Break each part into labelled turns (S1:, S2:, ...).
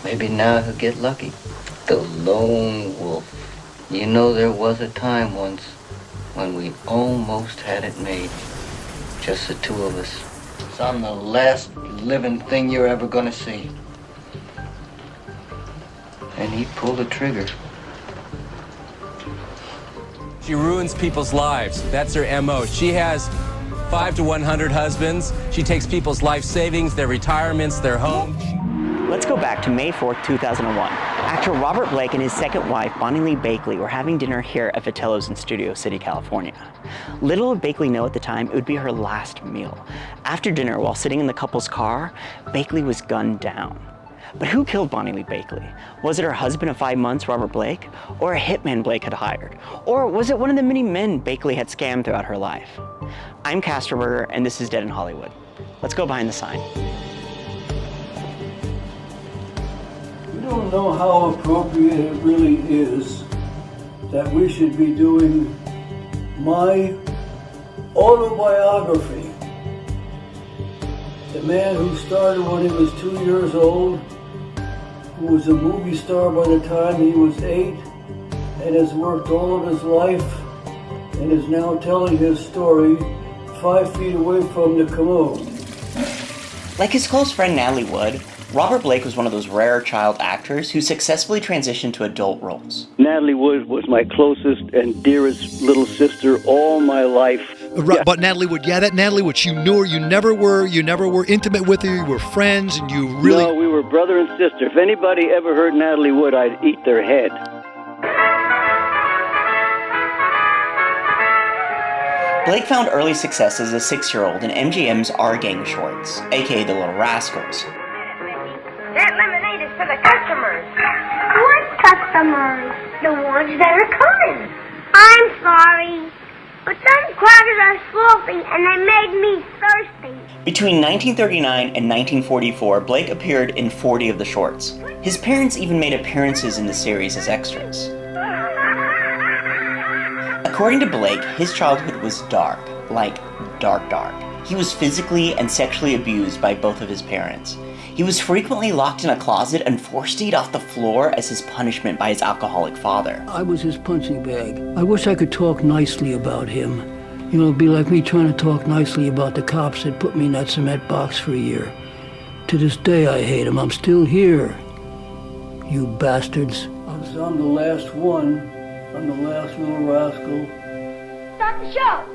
S1: Maybe now he'll get lucky. The lone wolf. You know, there was a time once when we almost had it made. Just the two of us. So I'm the last living thing you're ever gonna see. And he pulled the trigger.
S2: She ruins people's lives. That's her MO. She has 5 to 100 husbands. She takes people's life savings, their retirements, their homes.
S3: Let's go back to May 4th, 2001. Actor Robert Blake and his second wife, Bonny Lee Bakley, were having dinner here at Vitello's in Studio City, California. Little did Bakley know at the time it would be her last meal. After dinner, while sitting in the couple's car, Bakley was gunned down. But who killed Bonny Lee Bakley? Was it her husband of 5 months, Robert Blake? Or a hitman Blake had hired? Or was it one of the many men Bakley had scammed throughout her life? I'm Castroburger, and this is Dead in Hollywood. Let's go behind the sign.
S4: We don't know how appropriate it really is that we should be doing my autobiography. The man who started when he was 2 years old, who was a movie star by the time he was 8, and has worked all of his life, and is now telling his story 5 feet away from the commode.
S3: Like his close friend Natalie Wood, Robert Blake was one of those rare child actors who successfully transitioned to adult roles.
S4: Natalie Wood was my closest and dearest little sister all my life.
S5: But Natalie Wood, that Natalie Wood, you knew her, you never were intimate with her, you were friends, and you really...
S4: No, we were brother and sister. If anybody ever heard Natalie Wood, I'd eat their head.
S3: Blake found early success as a 6-year-old in MGM's R-Gang shorts, aka The Little Rascals.
S6: That lemonade is for the customers. What customers? The ones that are coming. I'm sorry, but those crackers are salty and they made me thirsty.
S3: Between 1939 and 1944, Blake appeared in 40 of the shorts. His parents even made appearances in the series as extras. According to Blake, his childhood was dark, like dark. He was physically and sexually abused by both of his parents. He was frequently locked in a closet and forced to eat off the floor as his punishment by his alcoholic father.
S4: I was his punching bag. I wish I could talk nicely about him. You know, it'd be like me trying to talk nicely about the cops that put me in that cement box for a year. To this day, I hate him. I'm still here. You bastards. I'm the last one. I'm the last little rascal.
S6: Start the show.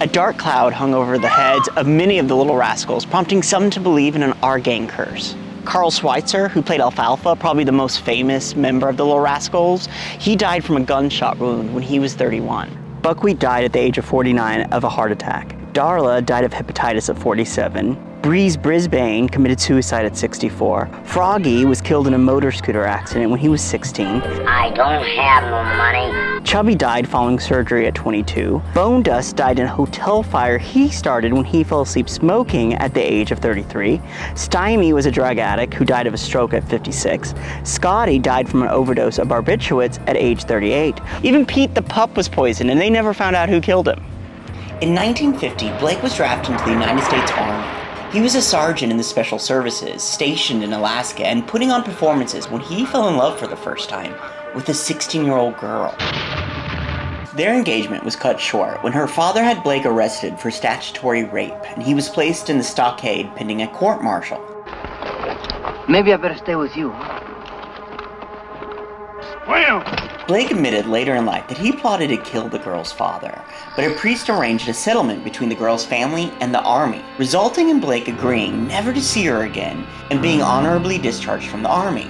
S3: A dark cloud hung over the heads of many of the Little Rascals, prompting some to believe in an R-Gang curse. Carl Schweitzer, who played Alfalfa, probably the most famous member of the Little Rascals, he died from a gunshot wound when he was 31. Buckwheat died at the age of 49 of a heart attack. Darla died of hepatitis at 47. Breeze Brisbane committed suicide at 64. Froggy was killed in a motor scooter accident when he was 16.
S6: I don't have no money.
S3: Chubby died following surgery at 22. Bone Dust died in a hotel fire he started when he fell asleep smoking at the age of 33. Stymie was a drug addict who died of a stroke at 56. Scotty died from an overdose of barbiturates at age 38. Even Pete the pup was poisoned, and they never found out who killed him. In 1950, Blake was drafted into the United States Army. He was a sergeant in the Special Services, stationed in Alaska, and putting on performances when he fell in love for the first time with a 16-year-old girl. Their engagement was cut short when her father had Blake arrested for statutory rape, and he was placed in the stockade pending a court-martial.
S1: Maybe I better stay with you.
S3: Blake admitted later in life that he plotted to kill the girl's father, but a priest arranged a settlement between the girl's family and the army, resulting in Blake agreeing never to see her again and being honorably discharged from the army.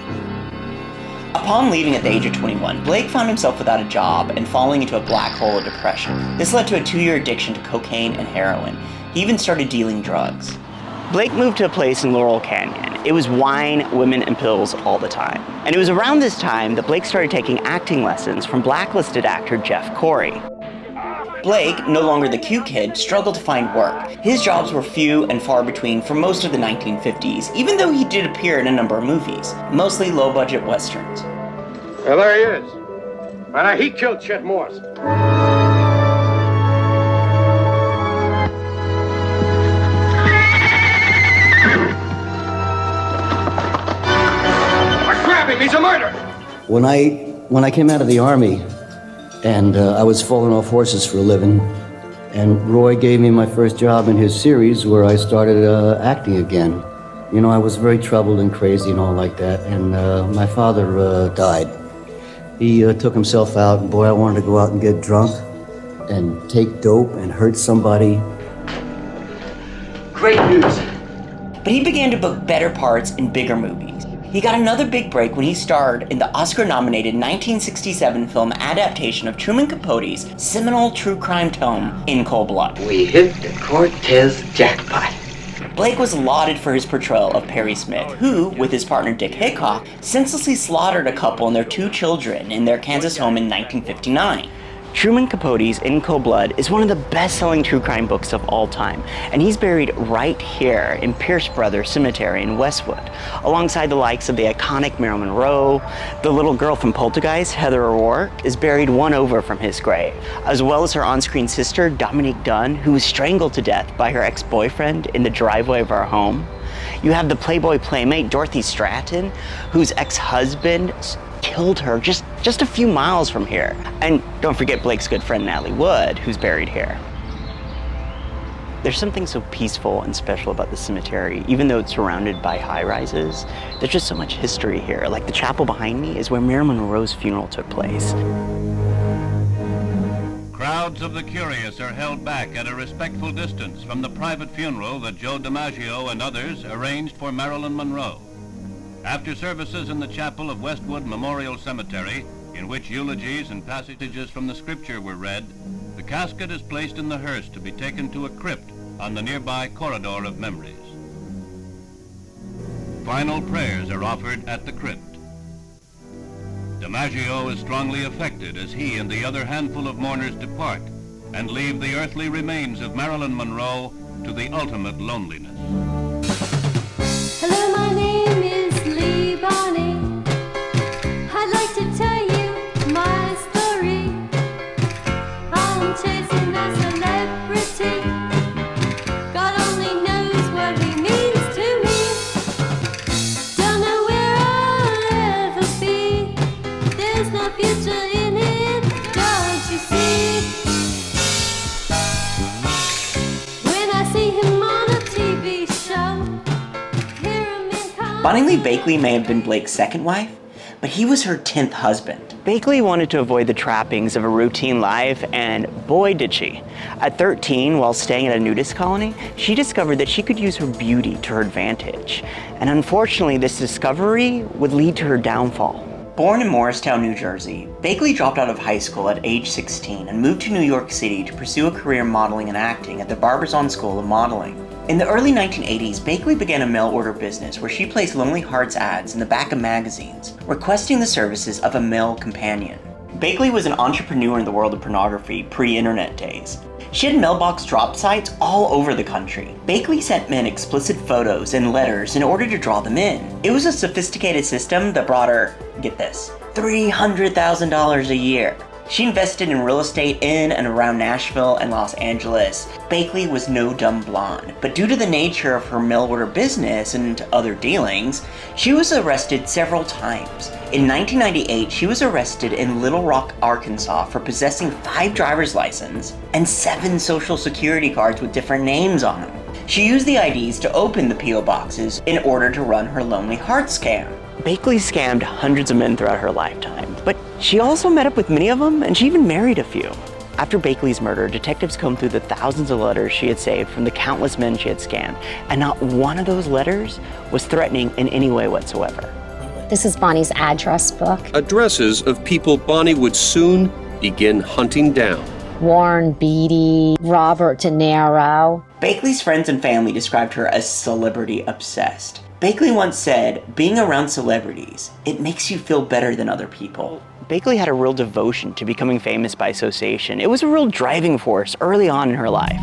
S3: Upon leaving at the age of 21, Blake found himself without a job and falling into a black hole of depression. This led to a 2-year addiction to cocaine and heroin. He even started dealing drugs. Blake moved to a place in Laurel Canyon. It was wine, women, and pills all the time. And it was around this time that Blake started taking acting lessons from blacklisted actor Jeff Corey. Blake, no longer the cute kid, struggled to find work. His jobs were few and far between for most of the 1950s, even though he did appear in a number of movies, mostly low-budget westerns.
S7: Well, there he is. He killed Chet Morse.
S4: When I came out of the Army, and I was falling off horses for a living, and Roy gave me my first job in his series where I started acting again. You know, I was very troubled and crazy and all like that, and my father died. He took himself out, and boy, I wanted to go out and get drunk and take dope and hurt somebody.
S1: Great news.
S3: But he began to book better parts in bigger movies. He got another big break when he starred in the Oscar-nominated 1967 film adaptation of Truman Capote's seminal true crime tome, In Cold Blood.
S1: We hit the Cortez jackpot.
S3: Blake was lauded for his portrayal of Perry Smith, who, with his partner Dick Hickok, senselessly slaughtered a couple and their 2 children in their Kansas home in 1959. Truman Capote's In Cold Blood is one of the best-selling true crime books of all time, and he's buried right here in Pierce Brothers Cemetery in Westwood, alongside the likes of the iconic Marilyn Monroe. The little girl from Poltergeist, Heather O'Rourke, is buried one over from his grave, as well as her on-screen sister, Dominique Dunn, who was strangled to death by her ex-boyfriend in the driveway of our home. You have the Playboy playmate, Dorothy Stratton, whose ex-husband killed her just a few miles from here. And don't forget Blake's good friend Natalie Wood, who's buried here. There's something so peaceful and special about the cemetery, even though it's surrounded by high-rises. There's just so much history here. Like the chapel behind me is where Marilyn Monroe's funeral took place.
S8: Crowds of the curious are held back at a respectful distance from the private funeral that Joe DiMaggio and others arranged for Marilyn Monroe. After services in the chapel of Westwood Memorial Cemetery, in which eulogies and passages from the scripture were read, the casket is placed in the hearse to be taken to a crypt on the nearby corridor of memories. Final prayers are offered at the crypt. DiMaggio is strongly affected as he and the other handful of mourners depart and leave the earthly remains of Marilyn Monroe to the ultimate loneliness.
S9: Hello, my name is Bonnie. I'd like to tell you my story. I'm chasing a celebrity. God only knows what he means to me. Don't know where I'll ever be. There's no future in it, don't you see? When I see him on a TV show,
S3: Bonny Lee Bakley may have been Blake's second wife, but he was her 10th husband. Bakley wanted to avoid the trappings of a routine life, and boy did she. At 13, while staying at a nudist colony, she discovered that she could use her beauty to her advantage. And unfortunately, this discovery would lead to her downfall. Born in Morristown, New Jersey, Bakley dropped out of high school at age 16 and moved to New York City to pursue a career in modeling and acting at the Barbizon School of Modeling. In the early 1980s, Bakley began a mail-order business where she placed Lonely Hearts ads in the back of magazines, requesting the services of a male companion. Bakley was an entrepreneur in the world of pornography pre-internet days. She had mailbox drop sites all over the country. Bakley sent men explicit photos and letters in order to draw them in. It was a sophisticated system that brought her, get this, $300,000 a year. She invested in real estate in and around Nashville and Los Angeles. Bakley was no dumb blonde, but due to the nature of her mail order business and other dealings, she was arrested several times. In 1998, she was arrested in Little Rock, Arkansas for possessing 5 driver's licenses and 7 social security cards with different names on them. She used the IDs to open the P.O. boxes in order to run her Lonely Hearts scam. Bakley scammed hundreds of men throughout her lifetime, but she also met up with many of them, and she even married a few. After Bakley's murder, detectives combed through the thousands of letters she had saved from the countless men she had scammed, and not one of those letters was threatening in any way whatsoever.
S10: This is Bonnie's address book.
S11: Addresses of people Bonnie would soon begin hunting down.
S10: Warren Beatty, Robert De Niro.
S3: Bakley's friends and family described her as celebrity obsessed. Bakley once said, being around celebrities, it makes you feel better than other people. Bakley had a real devotion to becoming famous by association. It was a real driving force early on in her life.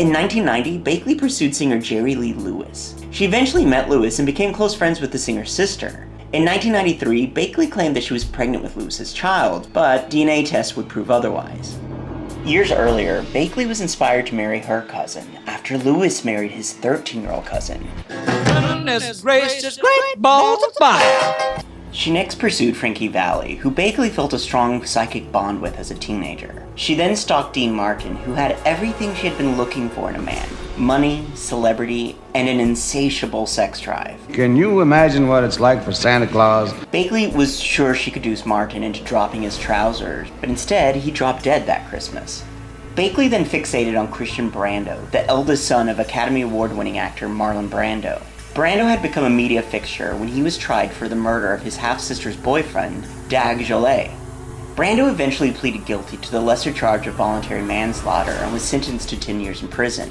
S3: In 1990, Bakley pursued singer Jerry Lee Lewis. She eventually met Lewis and became close friends with the singer's sister. In 1993, Bakley claimed that she was pregnant with Lewis's child, but DNA tests would prove otherwise. Years earlier, Bakley was inspired to marry her cousin after Lewis married his 13-year-old cousin.
S12: Goodness gracious, great balls of fire.
S3: She next pursued Frankie Valli, who Bakley felt a strong psychic bond with as a teenager. She then stalked Dean Martin, who had everything she had been looking for in a man: money, celebrity, and an insatiable sex drive.
S12: Can you imagine what it's like for Santa Claus?
S3: Bakley was sure she could deuce Martin into dropping his trousers, but instead he dropped dead that Christmas. Bakley then fixated on Christian Brando, the eldest son of Academy Award-winning actor Marlon Brando. Brando had become a media fixture when he was tried for the murder of his half-sister's boyfriend, Dag Jolet. Brando eventually pleaded guilty to the lesser charge of voluntary manslaughter and was sentenced to 10 years in prison.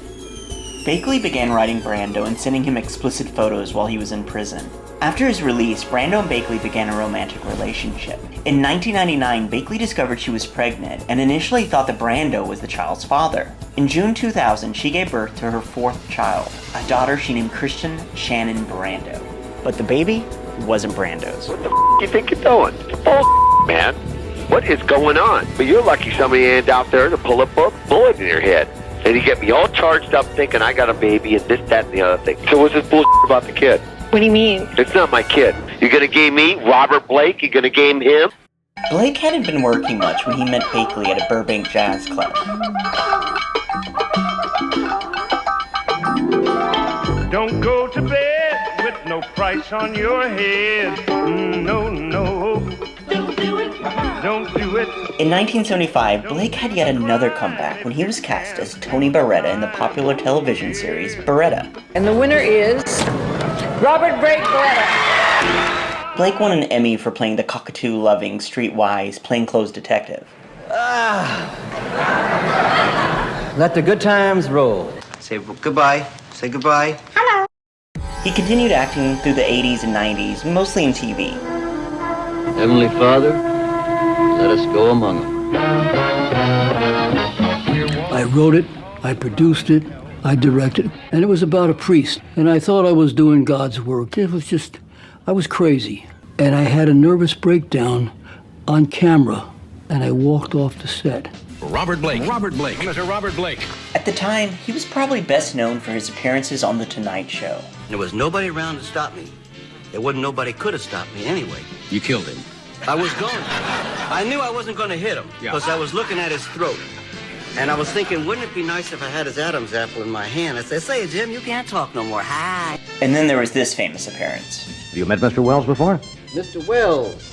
S3: Bakley began writing Brando and sending him explicit photos while he was in prison. After his release, Brando and Bakley began a romantic relationship. In 1999, Bakley discovered she was pregnant and initially thought that Brando was the child's father. In June 2000, she gave birth to her fourth child, a daughter she named Christian Shannon Brando. But the baby wasn't Brando's.
S13: What the you think you're doing? It's bull, man. What is going on? But you're lucky somebody ain't out there to pull a bullet in your head. And you get me all charged up thinking I got a baby and this, that, and the other thing. So what's this bull about the kid?
S6: What do you mean?
S13: It's not my kid. You're gonna game me, Robert Blake? You're gonna game him?
S3: Blake hadn't been working much when he met Bakley at a Burbank jazz club.
S14: Don't go to bed with no price on your head. No, no. Don't do it. Don't do it.
S3: In 1975, Blake had yet another comeback when he was cast as Tony Barretta in the popular television series Barretta.
S15: And the winner is Robert Blake Barretta.
S3: Blake won an Emmy for playing the cockatoo-loving, streetwise, plainclothes detective.
S1: Let the good times roll. Say goodbye. Say goodbye.
S3: Hello. He continued acting through the 80s and 90s, mostly in TV.
S1: Heavenly Father, let us go among them.
S4: I wrote it, I produced it, I directed it, and it was about a priest. And I thought I was doing God's work. It was just, I was crazy. And I had a nervous breakdown on camera, and I walked off the set.
S2: Robert Blake. Robert Blake. Mr. Robert Blake.
S3: At the time, he was probably best known for his appearances on The Tonight Show.
S1: There was nobody around to stop me. There wasn't nobody could have stopped me anyway.
S2: You killed him.
S1: I was going to. I knew I wasn't going to hit him because I was looking at his throat. And I was thinking, wouldn't it be nice if I had his Adam's apple in my hand? I said, say, Jim, you can't talk no more. Hi.
S3: And then there was this famous appearance.
S12: Have you met Mr. Wells before?
S1: Mr. Wells,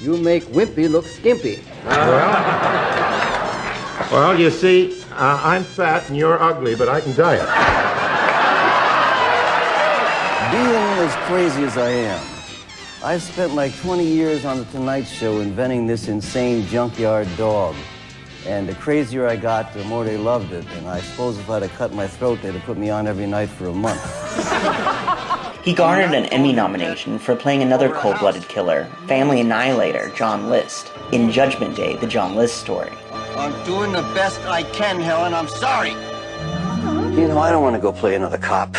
S1: you make Wimpy look skimpy.
S7: Well, you see, I'm fat and you're ugly, but I can tell you.
S16: Being as crazy as I am, I spent like 20 years on The Tonight Show inventing this insane junkyard dog. And the crazier I got, the more they loved it. And I suppose if I'd have cut my throat, they'd have put me on every night for a month.
S3: He garnered an Emmy nomination for playing another cold-blooded killer, family annihilator John List, in Judgment Day, the John List story.
S16: I'm doing the best I can, Helen. I'm sorry. You know, I don't want to go play another cop.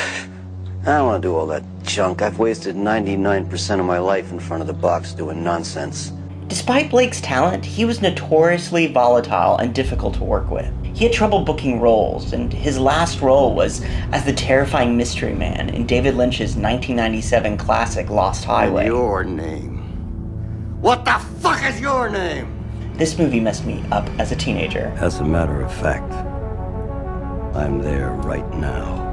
S16: I don't want to do all that junk. I've wasted 99% of my life in front of the box doing nonsense.
S3: Despite Blake's talent, he was notoriously volatile and difficult to work with. He had trouble booking roles, and his last role was as the terrifying mystery man in David Lynch's 1997 classic Lost Highway.
S16: Your name? What the fuck is your name?
S3: This movie messed me up as a teenager.
S16: As a matter of fact, I'm there right now.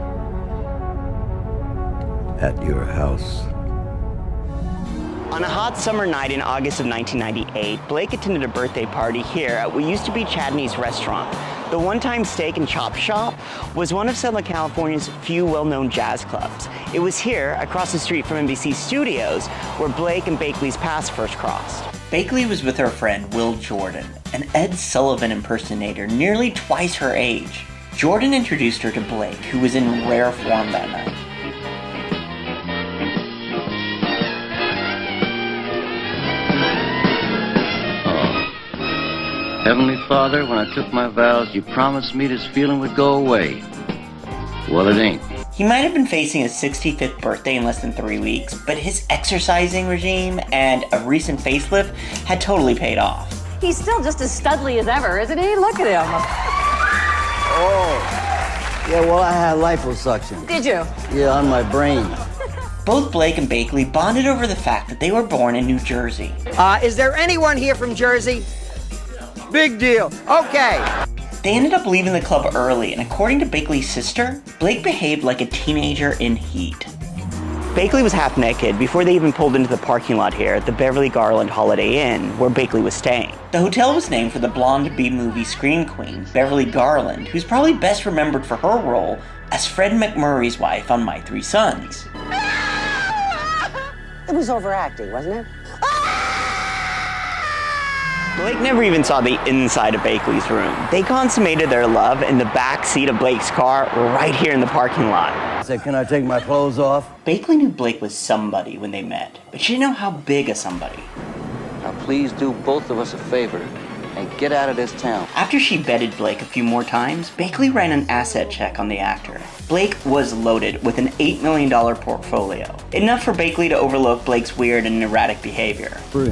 S16: At your house.
S3: On a hot summer night in August of 1998, Blake attended a birthday party here at what used to be Chadney's restaurant. The one-time steak and chop shop was one of Southern California's few well-known jazz clubs. It was here, across the street from NBC Studios, where Blake and Bakley's paths first crossed. Bakley was with her friend Will Jordan, an Ed Sullivan impersonator nearly twice her age. Jordan introduced her to Blake, who was in rare form that night.
S1: Heavenly Father, when I took my vows, you promised me this feeling would go away. Well, it ain't.
S3: He might have been facing his 65th birthday in less than 3 weeks, but his exercising regime and a recent facelift had totally paid off.
S17: He's still just as studly as ever, isn't he? Look at him.
S16: Oh, yeah, well, I had liposuction.
S17: Did you?
S16: Yeah, on my brain.
S3: Both Blake and Bakley bonded over the fact that they were born in New Jersey.
S15: Is there anyone here from Jersey? Big deal. Okay.
S3: They ended up leaving the club early, and according to Bakley's sister, Blake behaved like a teenager in heat. Bakley was half naked before they even pulled into the parking lot here at the Beverly Garland Holiday Inn, where Bakley was staying. The hotel was named for the blonde B-movie scream queen, Beverly Garland, who's probably best remembered for her role as Fred McMurray's wife on My Three Sons.
S15: It was overacting, wasn't it?
S3: Blake never even saw the inside of Bakley's room. They consummated their love in the back seat of Blake's car right here in the parking lot.
S16: I said, can I take my clothes off?
S3: Bakley knew Blake was somebody when they met, but she didn't know how big a somebody.
S1: Now please do both of us a favor and get out of this town.
S3: After she bedded Blake a few more times, Bakley ran an asset check on the actor. Blake was loaded with an $8 million portfolio, enough for Bakley to overlook Blake's weird and erratic behavior.
S18: We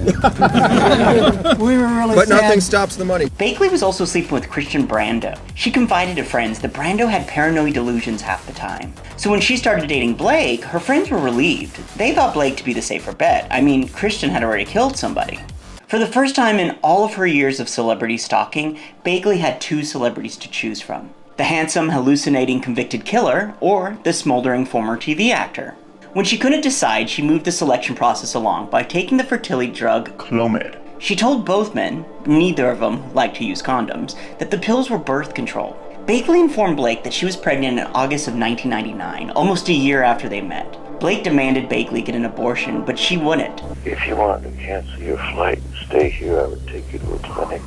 S18: were really
S19: But
S18: sad.
S19: nothing stops the money.
S3: Bakley was also sleeping with Christian Brando. She confided to friends that Brando had paranoid delusions half the time. So when she started dating Blake, her friends were relieved. They thought Blake to be the safer bet. I mean, Christian had already killed somebody. For the first time in all of her years of celebrity stalking, Bakley had two celebrities to choose from. The handsome, hallucinating convicted killer, or the smoldering former TV actor. When she couldn't decide, she moved the selection process along by taking the fertility drug Clomid. She told both men, neither of them liked to use condoms, that the pills were birth control. Bakley informed Blake that she was pregnant in August of 1999, almost a year after they met. Blake demanded Bakley get an abortion, but she wouldn't.
S20: If you wanted to cancel your flight and stay here, I would take you to a clinic.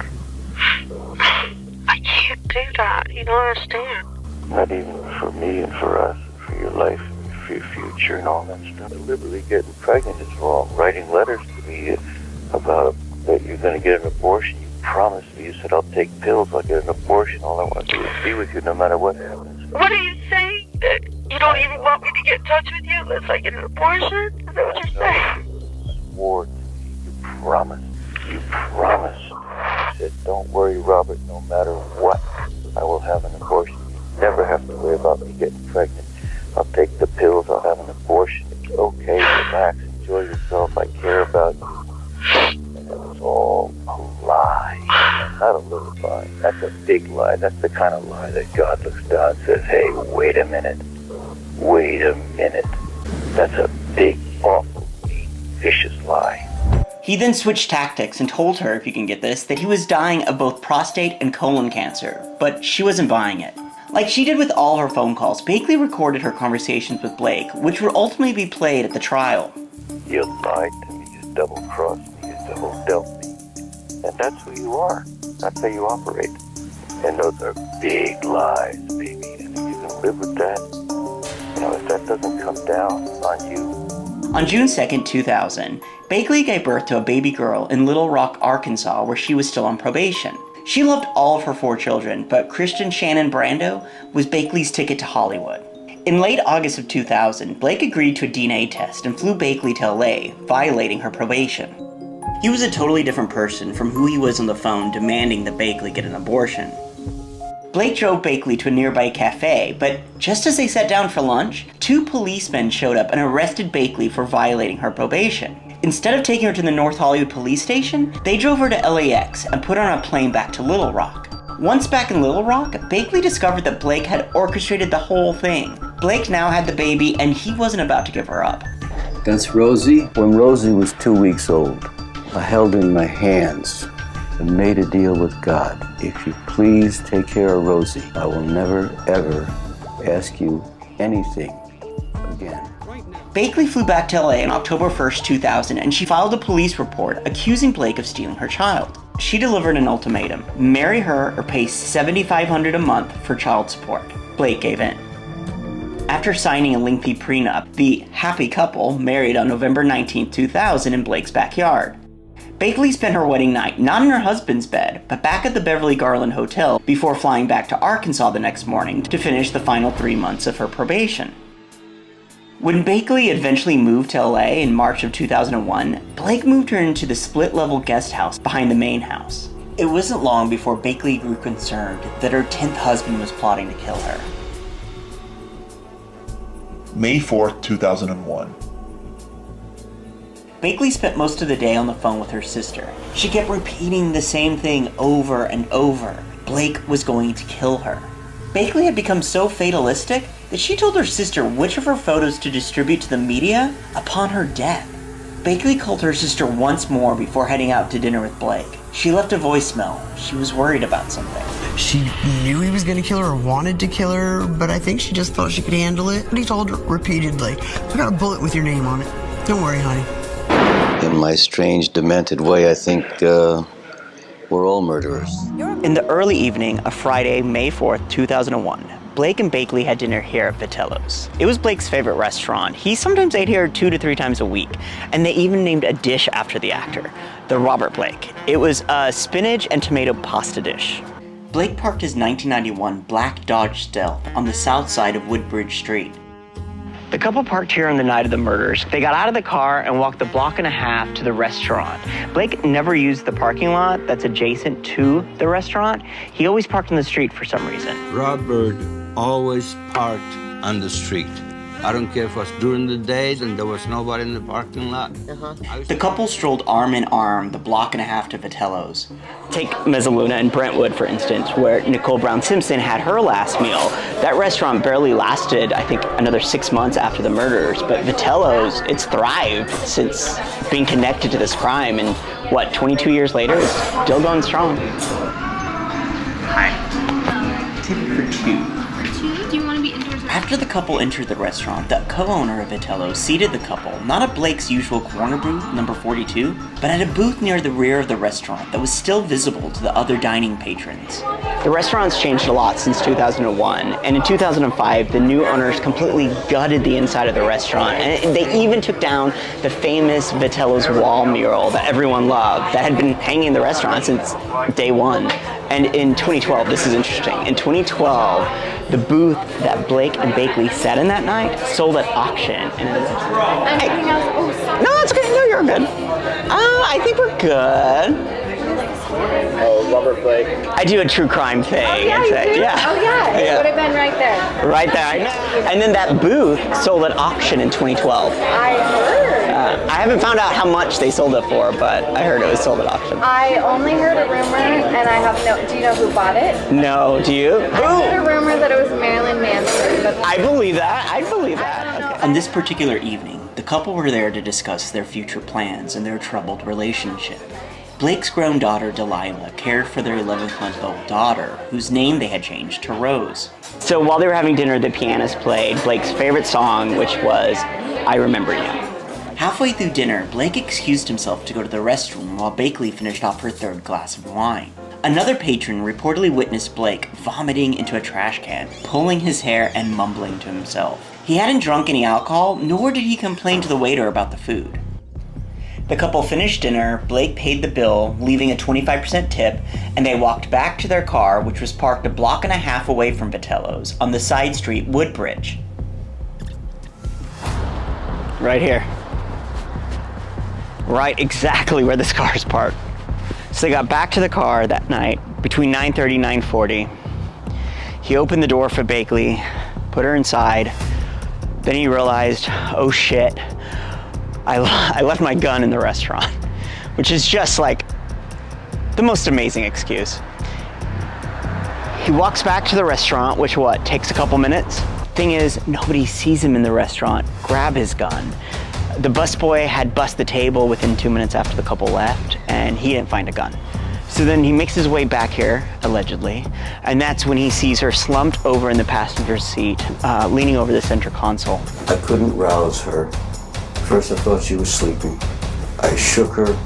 S6: I can't do that. You don't understand.
S20: Not even for me and for us, and for your life and for your future and all that stuff. Deliberately getting pregnant is wrong. Writing letters to me about that you're going to get an abortion. You promised me. You said, I'll take pills, I'll get an abortion. All I want to do is be with you no matter what happens.
S6: What are you saying? That you don't even want me to get in touch with you unless I get an abortion? Is that what you're saying?
S20: I swore to me. You promised. You promised. I said, don't worry, Robert, no matter what, I will have an abortion. You never have to worry about me getting pregnant. I'll take the pills, I'll have an abortion. It's okay, relax, enjoy yourself, I care about you. And it was all a lie. Not a little lie. That's a big lie. That's the kind of lie that God looks down and says, hey, wait a minute. Wait a minute. That's a big, awful, mean, vicious lie.
S3: He then switched tactics and told her, if you can get this, that he was dying of both prostate and colon cancer, but she wasn't buying it. Like she did with all her phone calls, Bakley recorded her conversations with Blake, which would ultimately be played at the trial.
S20: You lied to me, you double-crossed me, you double-dealt me. And that's who you are. That's how you operate. And those are big lies, baby. And if you can live with that, if that doesn't come down on you.
S3: On June 2nd, 2000, Bakley gave birth to a baby girl in Little Rock, Arkansas, where she was still on probation. She loved all of her 4 children, but Christian Shannon Brando was Bakley's ticket to Hollywood. In late August of 2000, Blake agreed to a DNA test and flew Bakley to LA, violating her probation. He was a totally different person from who he was on the phone demanding that Bakley get an abortion. Blake drove Bakley to a nearby cafe, but just as they sat down for lunch, 2 policemen showed up and arrested Bakley for violating her probation. Instead of taking her to the North Hollywood police station, they drove her to LAX and put her on a plane back to Little Rock. Once back in Little Rock, Bakley discovered that Blake had orchestrated the whole thing. Blake now had the baby, and he wasn't about to give her up.
S16: That's Rosie. When Rosie was 2 weeks old, I held her in my hands and made a deal with God. If you please take care of Rosie, I will never, ever ask you anything again.
S3: Bakley flew back to LA on October 1st, 2000, and she filed a police report accusing Blake of stealing her child. She delivered an ultimatum: marry her or pay $7,500 a month for child support. Blake gave in. After signing a lengthy prenup, the happy couple married on November 19, 2000 in Blake's backyard. Bakley spent her wedding night not in her husband's bed, but back at the Beverly Garland Hotel before flying back to Arkansas the next morning to finish the final 3 months of her probation. When Bakley eventually moved to LA in March of 2001, Blake moved her into the split-level guest house behind the main house. It wasn't long before Bakley grew concerned that her 10th husband was plotting to kill her.
S21: May 4th, 2001.
S3: Bakley spent most of the day on the phone with her sister. She kept repeating the same thing over and over. Blake was going to kill her. Bakley had become so fatalistic that she told her sister which of her photos to distribute to the media upon her death. Bakley called her sister once more before heading out to dinner with Blake. She left a voicemail. She was worried about something.
S19: She knew he was going to kill her or wanted to kill her, but I think she just thought she could handle it. But he told her repeatedly, I got a bullet with your name on it. Don't worry, honey.
S16: In my strange, demented way, I think we're all murderers.
S3: In the early evening of Friday, May 4th, 2001, Blake and Bakley had dinner here at Vitello's. It was Blake's favorite restaurant. He sometimes ate here 2 to 3 times a week, and they even named a dish after the actor, the Robert Blake. It was a spinach and tomato pasta dish. Blake parked his 1991 black Dodge Stealth on the south side of Woodbridge Street. The couple parked here on the night of the murders. They got out of the car and walked the block and a half to the restaurant. Blake never used the parking lot that's adjacent to the restaurant. He always parked on the street for some reason.
S21: Robert always parked on the street. I don't care if it was during the days and there was nobody in the parking lot.
S3: The couple strolled arm in arm the block and a half to Vitello's. Take Mezzaluna in Brentwood, for instance, where Nicole Brown Simpson had her last meal. That restaurant barely lasted, I think, another 6 months after the murders, but Vitello's, it's thrived since being connected to this crime, and what, 22 years later, it's still going strong. Hi. Tip for 2.
S22: Do you want to be indoors or
S3: After the couple entered the restaurant, the co-owner of Vitello's seated the couple, not at Blake's usual corner booth, number 42, but at a booth near the rear of the restaurant that was still visible to the other dining patrons. The restaurant's changed a lot since 2001, and in 2005, the new owners completely gutted the inside of the restaurant, and they even took down the famous Vitello's wall mural that everyone loved, that had been hanging in the restaurant since day one. And in 2012, this is interesting, in 2012, the booth that Blake and Bakley sat in that night sold at auction. And no, it's okay. No, you're good. I think we're good.
S13: Oh, Robert Blake.
S3: I do a true crime thing.
S22: Oh, yeah, you do?
S3: Yeah.
S22: Oh, yeah. It would have been right there.
S3: Right there. And then that booth sold at auction in 2012.
S22: I heard.
S3: I haven't found out how much they sold it for, but I heard it was sold at auction.
S22: I only heard a rumor, and I have no... Do you know who bought it?
S3: No, do you?
S22: I heard a rumor that it was Marilyn Manson, but...
S3: I believe that. I believe that. Okay. On this particular evening, the couple were there to discuss their future plans and their troubled relationship. Blake's grown daughter, Delilah, cared for their 11-month-old daughter, whose name they had changed to Rose. So while they were having dinner, the pianist played Blake's favorite song, which was I Remember You. Halfway through dinner, Blake excused himself to go to the restroom while Bakley finished off her 3rd glass of wine. Another patron reportedly witnessed Blake vomiting into a trash can, pulling his hair and mumbling to himself. He hadn't drunk any alcohol, nor did he complain to the waiter about the food. The couple finished dinner, Blake paid the bill, leaving a 25% tip, and they walked back to their car, which was parked a block and a half away from Vitello's, on the side street, Woodbridge. Right here. Right exactly where this car is parked. So they got back to the car that night, between 9:30 and 9:40. He opened the door for Bakley, put her inside, then he realized, oh shit, I left my gun in the restaurant, which is just like the most amazing excuse. He walks back to the restaurant, which takes a couple minutes. Thing is, nobody sees him in the restaurant grab his gun. The busboy had bussed the table within 2 minutes after the couple left, and he didn't find a gun. So then he makes his way back here, allegedly, and that's when he sees her slumped over in the passenger seat, leaning over the center console.
S16: I couldn't rouse her. First I thought she was sleeping. I shook her.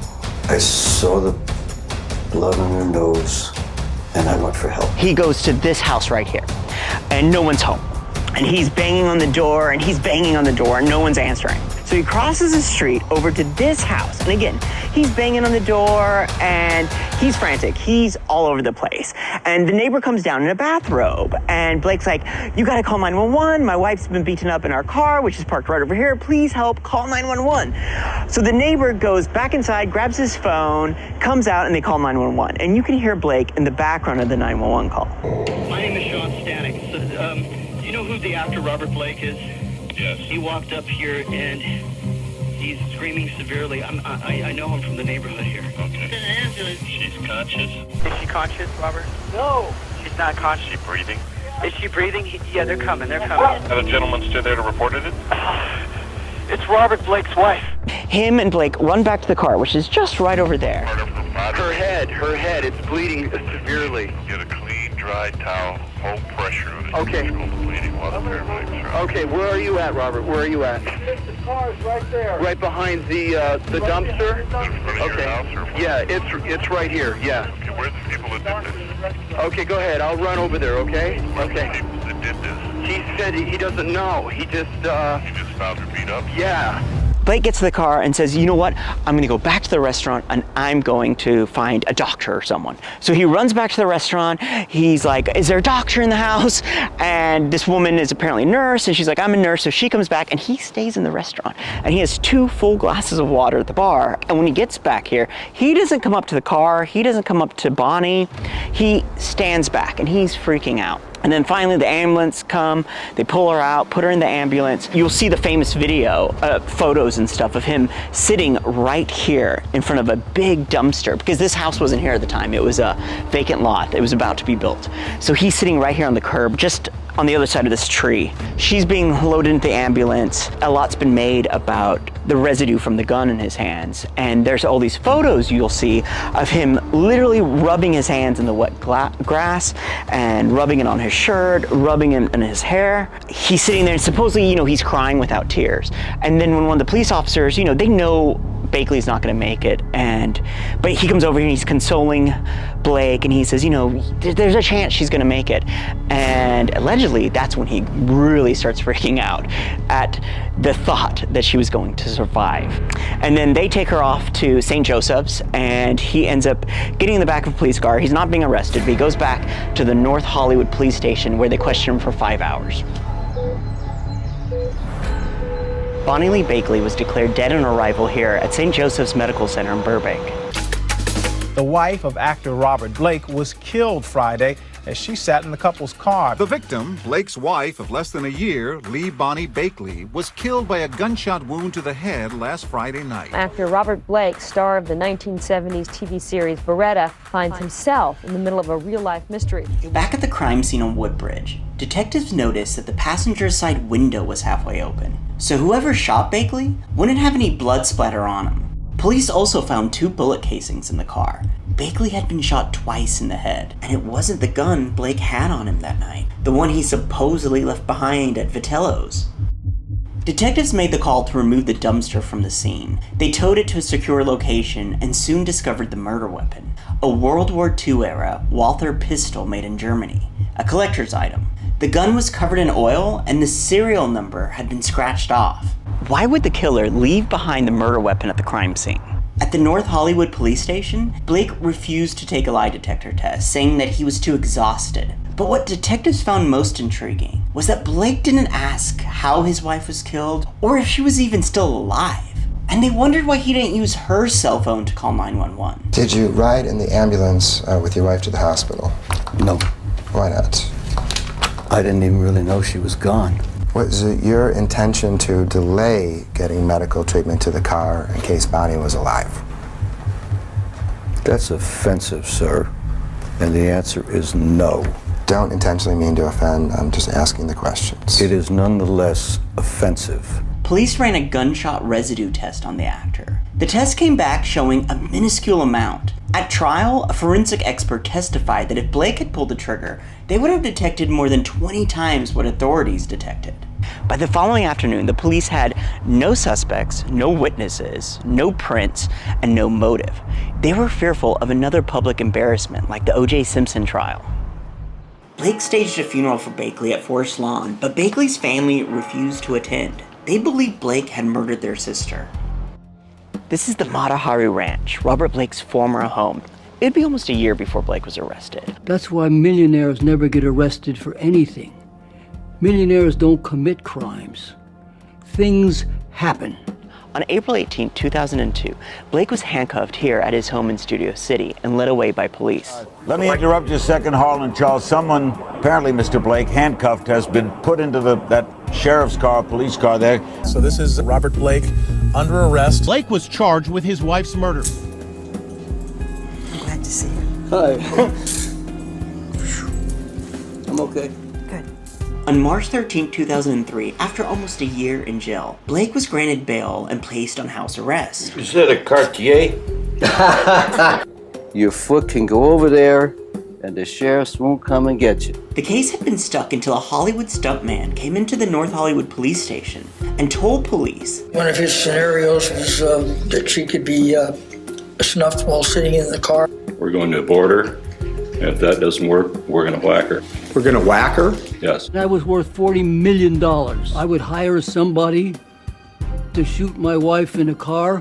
S16: I saw the blood on her nose, and I went for help.
S3: He goes to this house right here, and no one's home. And he's banging on the door, and he's banging on the door, and no one's answering. So he crosses the street over to this house, and again, he's banging on the door, and he's frantic. He's all over the place. And the neighbor comes down in a bathrobe, and Blake's like, you gotta call 911. My wife's been beaten up in our car, which is parked right over here. Please help, call 911. So the neighbor goes back inside, grabs his phone, comes out, and they call 911. And you can hear Blake in the background of the 911 call.
S23: My name is Sean Stanek. So, do you know who the actor Robert Blake is? Yes. He walked up here and He's screaming severely. I know him from the neighborhood here.
S5: Okay. She's conscious.
S23: Is she conscious, Robert?
S5: No.
S23: She's not conscious.
S5: Is she breathing?
S23: Is she breathing? Yeah, they're coming. They're coming.
S5: Had a gentleman stood there to report it?
S23: It's Robert Blake's wife.
S3: Him and Blake run back to the car, which is just right over there.
S13: Her head, it's bleeding severely.
S5: Get a clean, dry towel, hold pressure on it.
S13: Okay.
S5: Bleeding while the paramedics are.
S13: Okay, where are you at, Robert? Where are you at?
S14: The car's right there.
S13: Right behind the dumpster?
S5: In front of your house or what?
S13: Yeah, it's right here, yeah.
S5: Okay, where's the people that did this?
S13: Okay, go ahead. I'll run over there, okay?
S5: Where's
S13: Okay.
S5: the people that did this?
S13: He said he doesn't know. He just
S5: found her beat up?
S13: Yeah.
S3: Blake gets to the car and says, you know what, I'm gonna go back to the restaurant and I'm going to find a doctor or someone. So he runs back to the restaurant. He's like, is there a doctor in the house? And this woman is apparently a nurse, and she's like, I'm a nurse. So she comes back and he stays in the restaurant. And he has 2 full glasses of water at the bar. And when he gets back here, he doesn't come up to the car. He doesn't come up to Bonnie. He stands back and he's freaking out. And then finally the ambulance come, they pull her out, put her in the ambulance. You'll see the famous video, photos and stuff of him sitting right here in front of a big dumpster, because this house wasn't here at the time. It was a vacant lot. It was about to be built. So he's sitting right here on the curb, just on the other side of this tree. She's being loaded into the ambulance. A lot's been made about the residue from the gun in his hands. And there's all these photos you'll see of him literally rubbing his hands in the wet grass and rubbing it on his shirt, rubbing it in his hair. He's sitting there and supposedly, he's crying without tears. And then when one of the police officers, they know Bakley's not gonna make it, but he comes over here and he's consoling Blake and he says, there's a chance she's gonna make it. And allegedly, that's when he really starts freaking out at the thought that she was going to survive. And then they take her off to St. Joseph's, and he ends up getting in the back of a police car. He's not being arrested, but he goes back to the North Hollywood police station where they question him for 5 hours. Bonny Lee Bakley was declared dead on arrival here at St. Joseph's Medical Center in Burbank.
S8: The wife of actor Robert Blake was killed Friday as she sat in the couple's car.
S9: The victim, Blake's wife of less than a year, Bonny Bakley, was killed by a gunshot wound to the head last Friday night.
S24: Actor Robert Blake, star of the 1970s TV series Beretta, finds himself in the middle of a real-life mystery.
S3: Back at the crime scene on Woodbridge, detectives noticed that the passenger side window was halfway open. So whoever shot Bakley wouldn't have any blood splatter on him. Police also found 2 bullet casings in the car. Bakley had been shot twice in the head, and it wasn't the gun Blake had on him that night, the one he supposedly left behind at Vitello's. Detectives made the call to remove the dumpster from the scene. They towed it to a secure location and soon discovered the murder weapon, a World War II era Walther pistol made in Germany, a collector's item. The gun was covered in oil and the serial number had been scratched off. Why would the killer leave behind the murder weapon at the crime scene? At the North Hollywood police station, Blake refused to take a lie detector test, saying that he was too exhausted. But what detectives found most intriguing was that Blake didn't ask how his wife was killed or if she was even still alive. And they wondered why he didn't use her cell phone to call 911.
S25: Did you ride in the ambulance with your wife to the hospital?
S26: No.
S25: Why not?
S26: I didn't even really know she was gone.
S25: Was it your intention to delay getting medical treatment to the car in case Bonnie was alive?
S26: That's offensive, sir. And the answer is no.
S25: Don't intentionally mean to offend. I'm just asking the questions.
S26: It is nonetheless offensive.
S3: Police ran a gunshot residue test on the actor. The test came back showing a minuscule amount. At trial, a forensic expert testified that if Blake had pulled the trigger, they would have detected more than 20 times what authorities detected. By the following afternoon, the police had no suspects, no witnesses, no prints, and no motive. They were fearful of another public embarrassment like the O.J. Simpson trial. Blake staged a funeral for Bakley at Forest Lawn, but Bakley's family refused to attend. They believed Blake had murdered their sister. This is the Matahari Ranch, Robert Blake's former home. It'd be almost a year before Blake was arrested.
S4: That's why millionaires never get arrested for anything. Millionaires don't commit crimes. Things happen.
S3: On April 18, 2002, Blake was handcuffed here at his home in Studio City and led away by police.
S27: Let me interrupt you a second, Harlan Charles. Someone, apparently Mr. Blake, handcuffed, has been put into that sheriff's car, police car there.
S8: So this is Robert Blake under arrest. Blake was charged with his wife's murder.
S22: I'm glad to see you.
S4: Hi. I'm okay.
S3: On March 13, 2003, after almost a year in jail, Blake was granted bail and placed on house arrest.
S21: Is that a Cartier?
S16: Your foot can go over there, and the sheriffs won't come and get you.
S3: The case had been stuck until a Hollywood stuntman came into the North Hollywood police station and told police
S4: One of his scenarios was that she could be snuffed while sitting in the car.
S2: We're going to board her. If that doesn't work, we're going to whack her.
S25: We're going to whack her?
S2: Yes.
S4: That was worth $40 million. I would hire somebody to shoot my wife in a car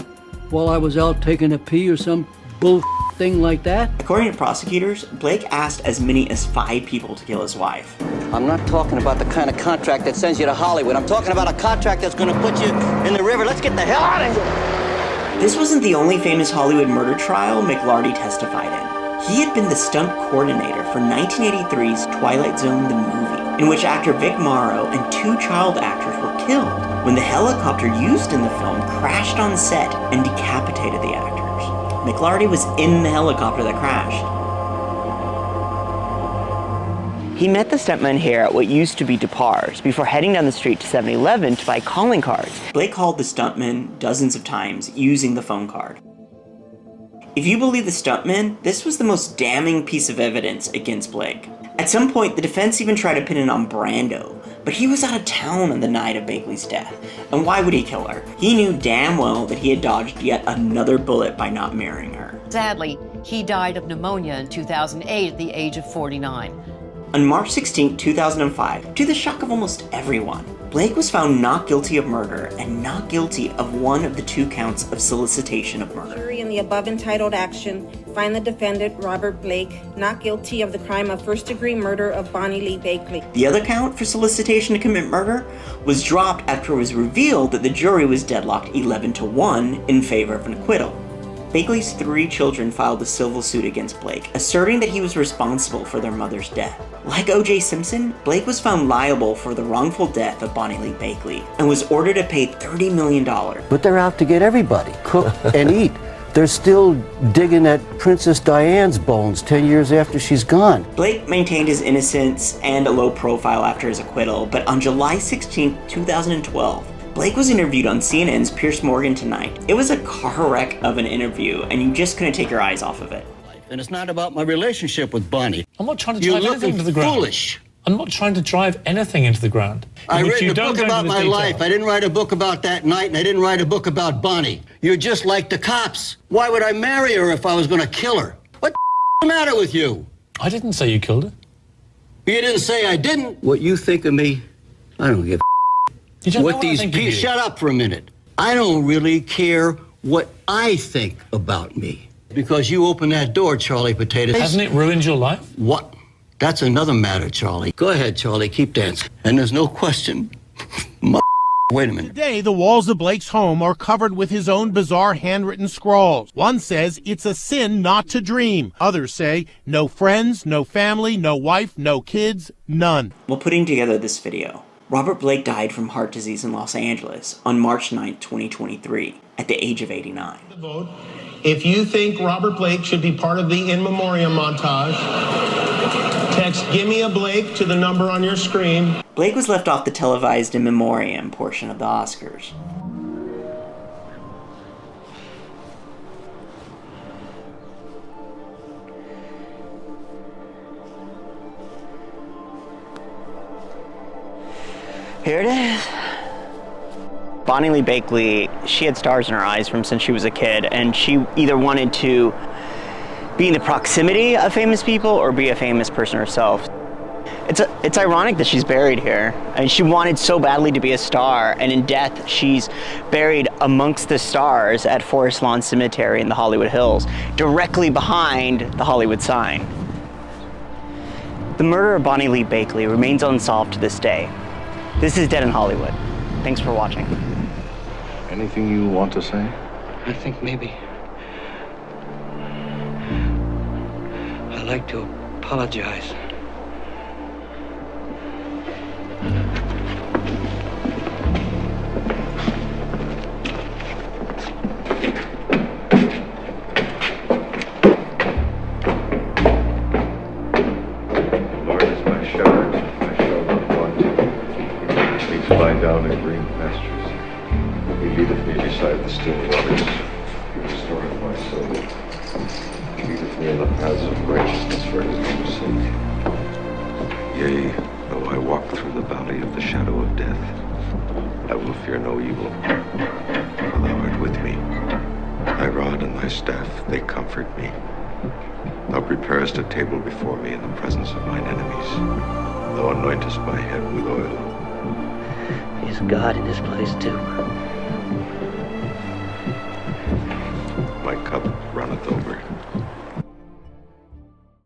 S4: while I was out taking a pee or some bull thing like that.
S3: According to prosecutors, Blake asked as many as 5 people to kill his wife.
S16: I'm not talking about the kind of contract that sends you to Hollywood. I'm talking about a contract that's going to put you in the river. Let's get the hell out of here.
S3: This wasn't the only famous Hollywood murder trial McLarty testified in. He had been the stunt coordinator for 1983's Twilight Zone the movie, in which actor Vic Morrow and 2 child actors were killed when the helicopter used in the film crashed on set and decapitated the actors. McLarty was in the helicopter that crashed. He met the stuntman here at what used to be DePars before heading down the street to 7-Eleven to buy calling cards. Blake called the stuntman dozens of times using the phone card. If you believe the stuntman, this was the most damning piece of evidence against Blake. At some point, the defense even tried to pin it on Brando, but he was out of town on the night of Bakley's death. And why would he kill her? He knew damn well that he had dodged yet another bullet by not marrying her.
S7: Sadly, he died of pneumonia in 2008 at the age of 49.
S3: On March 16, 2005, to the shock of almost everyone, Blake was found not guilty of murder and not guilty of one of the 2 counts of solicitation of murder.
S10: Jury in the above entitled action find the defendant, Robert Blake, not guilty of the crime of first-degree murder of Bonny Lee Bakley.
S3: The other count for solicitation to commit murder was dropped after it was revealed that the jury was deadlocked 11-1 in favor of an acquittal. Bakley's 3 children filed a civil suit against Blake, asserting that he was responsible for their mother's death. Like O.J. Simpson, Blake was found liable for the wrongful death of Bonny Lee Bakley and was ordered to pay $30 million.
S16: But they're out to get everybody, cook and eat. They're still digging at Princess Diana's bones 10 years after she's gone.
S3: Blake maintained his innocence and a low profile after his acquittal, but on July 16, 2012, Blake was interviewed on CNN's Piers Morgan Tonight. It was a car wreck of an interview, and you just couldn't take your eyes off of it.
S16: And it's not about my relationship with Bonnie.
S11: I'm not trying to drive anything into the ground.
S16: Foolish.
S11: I'm not trying to drive anything into the ground.
S16: I read a book about my life. I didn't write a book about that night, and I didn't write a book about Bonnie. You're just like the cops. Why would I marry her if I was going to kill her? What the matter with you?
S11: I didn't say you killed her.
S16: You didn't say I didn't. What you think of me, I don't give a
S11: You don't know
S16: what these people. Shut up for a minute. I don't really care what I think about me. Because you opened that door, Charlie Potato.
S11: Hasn't it ruined your life?
S16: What? That's another matter, Charlie. Go ahead, Charlie, keep dancing. And there's no question. Wait a minute.
S8: Today, the walls of Blake's home are covered with his own bizarre handwritten scrawls. One says it's a sin not to dream. Others say no friends, no family, no wife, no kids, none.
S3: While putting together this video, Robert Blake died from heart disease in Los Angeles on March 9, 2023, at the age of 89.
S12: If you think Robert Blake should be part of the in memoriam montage, text "Give me a Blake" to the number on your screen.
S3: Blake was left off the televised in memoriam portion of the Oscars. Here it is. Bonny Lee Bakley, she had stars in her eyes from since she was a kid, and she either wanted to be in the proximity of famous people or be a famous person herself. It's ironic that she's buried here. I mean, she wanted so badly to be a star, and in death, she's buried amongst the stars at Forest Lawn Cemetery in the Hollywood Hills, directly behind the Hollywood sign. The murder of Bonny Lee Bakley remains unsolved to this day. This is Dead in Hollywood. Thanks for watching.
S20: Anything you want to say?
S1: I think maybe I'd like to apologize.
S6: Lie down in green pastures. He leadeth me beside the still waters. He restoreth my soul. He leadeth me in the paths of righteousness for his name's sake. Yea, though I walk through the valley of the shadow of death, I will fear no evil, for thou art with me. Thy rod and thy staff, they comfort me. Thou preparest a table before me in the presence of mine enemies. Thou anointest my head with oil.
S1: There's God in this place, too.